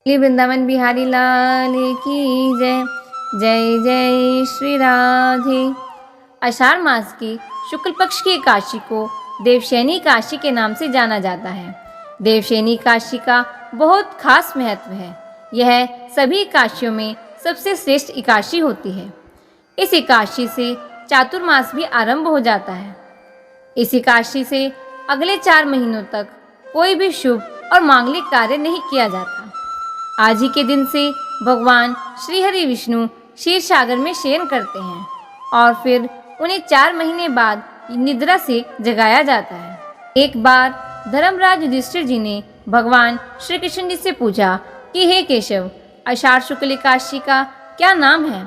श्री वृंदावन बिहारी लाल की जय। जय जय श्री राधे। आषाढ़ मास की शुक्ल पक्ष की एकादशी को देवशयनी एकादशी के नाम से जाना जाता है। देवशयनी एकादशी का बहुत खास महत्व है। यह सभी एकादशियों में सबसे श्रेष्ठ एकादशी होती है। इस एकादशी से चातुर्मास भी आरंभ हो जाता है। इस एकादशी से अगले 4 महीनों तक कोई भी शुभ और मांगलिक कार्य नहीं किया जाता। आज ही के दिन से भगवान श्री हरि विष्णु क्षीर सागर में शयन करते हैं और फिर उन्हें 4 महीने बाद निद्रा से जगाया जाता है। एक बार धर्मराज युधिष्ठिर जी ने भगवान श्री कृष्ण जी से पूछा कि हे केशव, आषाढ़ शुक्ल एकादशी का क्या नाम है?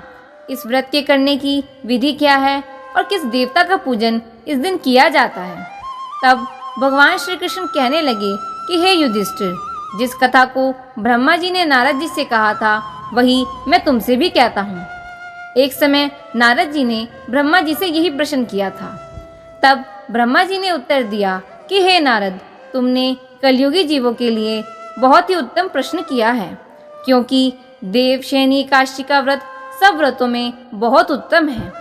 इस व्रत के करने की विधि क्या है और किस देवता का पूजन इस दिन किया जाता है? तब भगवान श्री कृष्ण कहने लगे कि हे युधिष्ठिर, जिस कथा को ब्रह्मा जी ने नारद जी से कहा था वही मैं तुमसे भी कहता हूँ। एक समय नारद जी ने ब्रह्मा जी से यही प्रश्न किया था। तब ब्रह्मा जी ने उत्तर दिया कि हे नारद, तुमने कलयुगी जीवों के लिए बहुत ही उत्तम प्रश्न किया है, क्योंकि देवशयनी एकादशी का व्रत सब व्रतों में बहुत उत्तम है।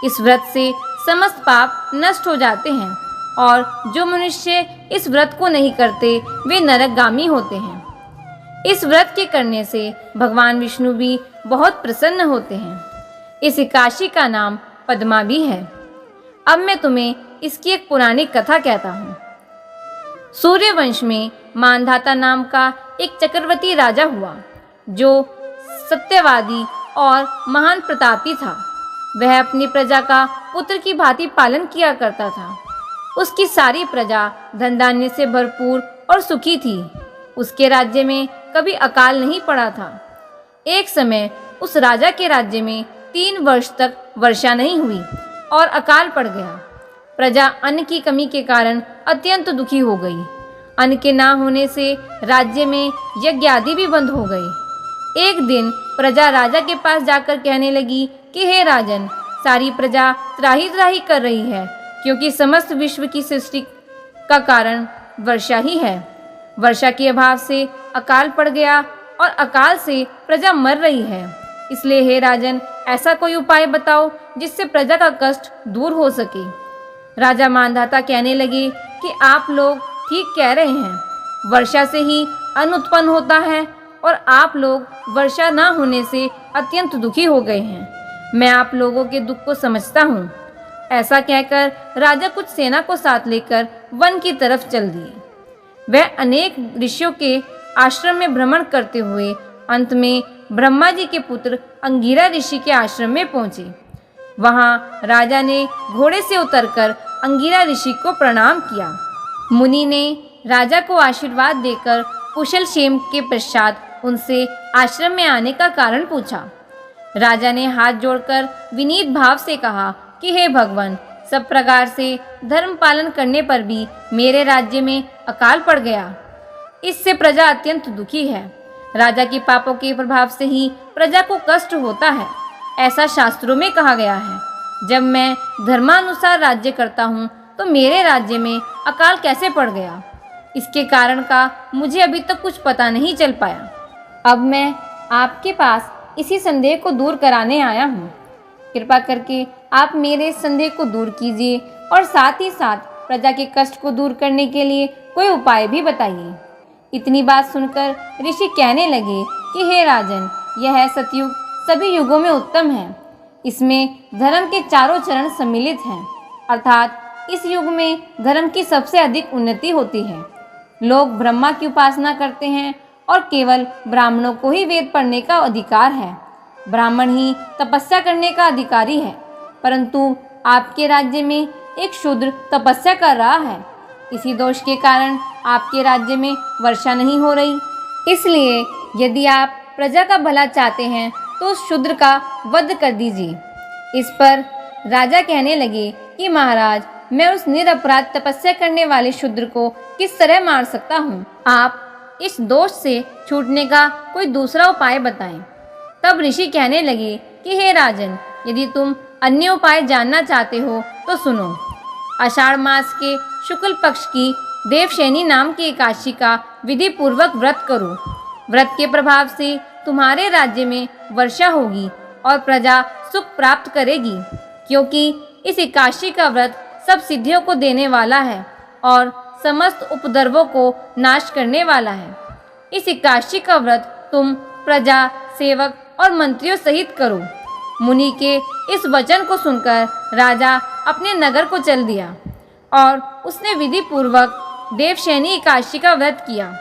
इस व्रत से समस्त पाप नष्ट हो जाते हैं और जो मनुष्य इस व्रत को नहीं करते वे नरकगामी होते हैं। इस व्रत के करने से भगवान विष्णु भी बहुत प्रसन्न होते हैं। इस एकादशी का नाम पद्मा भी है। अब मैं तुम्हें इसकी एक पुरानी कथा कहता हूँ। सूर्यवंश में मानधाता नाम का एक चक्रवर्ती राजा हुआ, जो सत्यवादी और महान प्रतापी था। वह अपनी प्रजा का पुत्र की भांति पालन किया करता था। उसकी सारी प्रजा धन धान्य से भरपूर और सुखी थी। उसके राज्य में कभी अकाल नहीं पड़ा था। एक समय उस राजा के राज्य में 3 वर्ष तक वर्षा नहीं हुई और अकाल पड़ गया। प्रजा अन्न की कमी के कारण अत्यंत दुखी हो गई। अन्न के ना होने से राज्य में यज्ञ आदि भी बंद हो गए। एक दिन प्रजा राजा के पास जाकर कहने लगी कि हे राजन, सारी प्रजा त्राही त्राही कर रही है, क्योंकि समस्त विश्व की सृष्टि का कारण वर्षा ही है। वर्षा के अभाव से अकाल पड़ गया और अकाल से प्रजा मर रही है। इसलिए हे राजन, ऐसा कोई उपाय बताओ जिससे प्रजा का कष्ट दूर हो सके। राजा मानधाता कहने लगे कि आप लोग ठीक कह रहे हैं। वर्षा से ही अन्न उत्पन्न होता है और आप लोग वर्षा ना होने से अत्यंत दुखी हो गए हैं। मैं आप लोगों के दुख को समझता हूँ। ऐसा कहकर राजा कुछ सेना को साथ लेकर वन की तरफ चल दिए। वह अनेक ऋषियों के आश्रम में भ्रमण करते हुए अंत में ब्रह्मा जी के पुत्र अंगिरा ऋषि के आश्रम में पहुंचे। वहां राजा ने घोड़े से उतरकर अंगिरा ऋषि को प्रणाम किया। मुनि ने राजा को आशीर्वाद देकर कुशल क्षेम के पश्चात उनसे आश्रम में आने का कारण पूछा। राजा ने हाथ जोड़कर विनीत भाव से कहा कि हे भगवान, सब प्रकार से धर्म पालन करने पर भी मेरे राज्य में अकाल पड़ गया। इससे प्रजा अत्यंत दुखी है। राजा के पापों के प्रभाव से ही प्रजा को कष्ट होता है, ऐसा शास्त्रों में कहा गया है। जब मैं धर्मानुसार राज्य करता हूँ तो मेरे राज्य में अकाल कैसे पड़ गया? इसके कारण का मुझे अभी तक कुछ पता नहीं चल पाया। अब मैं आपके पास इसी संदेह को दूर कराने आया हूँ। कृपा करके आप मेरे संदेह को दूर कीजिए और साथ ही साथ प्रजा के कष्ट को दूर करने के लिए कोई उपाय भी बताइए। इतनी बात सुनकर ऋषि कहने लगे कि हे राजन, यह सतयुग सभी युगों में उत्तम है। इसमें धर्म के चारों चरण सम्मिलित हैं, अर्थात इस युग में धर्म की सबसे अधिक उन्नति होती है। लोग ब्रह्मा की उपासना करते हैं और केवल ब्राह्मणों को ही वेद पढ़ने का अधिकार है। ब्राह्मण ही तपस्या करने का अधिकारी है, परंतु आपके राज्य में एक शूद्र तपस्या कर रहा है। इसी दोष के कारण आपके राज्य में वर्षा नहीं हो रही। इसलिए यदि आप प्रजा का भला चाहते हैं तो उस शूद्र का वध कर दीजिए। इस पर राजा कहने लगे कि महाराज, मैं उस निरपराध तपस्या करने वाले शूद्र को किस तरह मार सकता हूँ? आप इस दोष से छूटने का कोई दूसरा उपाय बताएं। तब ऋषि कहने लगे कि हे राजन, यदि तुम अन्य उपाय जानना चाहते हो तो सुनो। आषाढ़ मास के शुक्ल पक्ष की देवशयनी नाम की एकादशी का विधि पूर्वक व्रत करो। व्रत के प्रभाव से तुम्हारे राज्य में वर्षा होगी और प्रजा सुख प्राप्त करेगी, क्योंकि इस एकादशी का व्रत सब सिद्धियों को देने वाला है और समस्त उपद्रवों को नाश करने वाला है। इस एकादशी का व्रत तुम प्रजा, सेवक और मंत्रियों सहित करो। मुनि के इस वचन को सुनकर राजा अपने नगर को चल दिया और उसने विधि पूर्वक देवशयनी एकादशी का व्रत किया।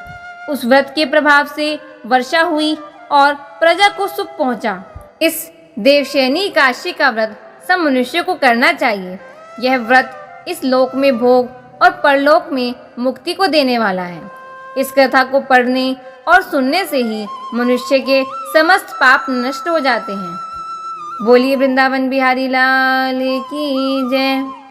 उस व्रत के प्रभाव से वर्षा हुई और प्रजा को सुख पहुंचा। इस देवशयनी एकादशी का व्रत सब मनुष्यों को करना चाहिए। यह व्रत इस लोक में भोग और परलोक में मुक्ति को देने वाला है। इस कथा को पढ़ने और सुनने से ही मनुष्य के समस्त पाप नष्ट हो जाते हैं। बोलिए वृंदावन बिहारी लाल की जय।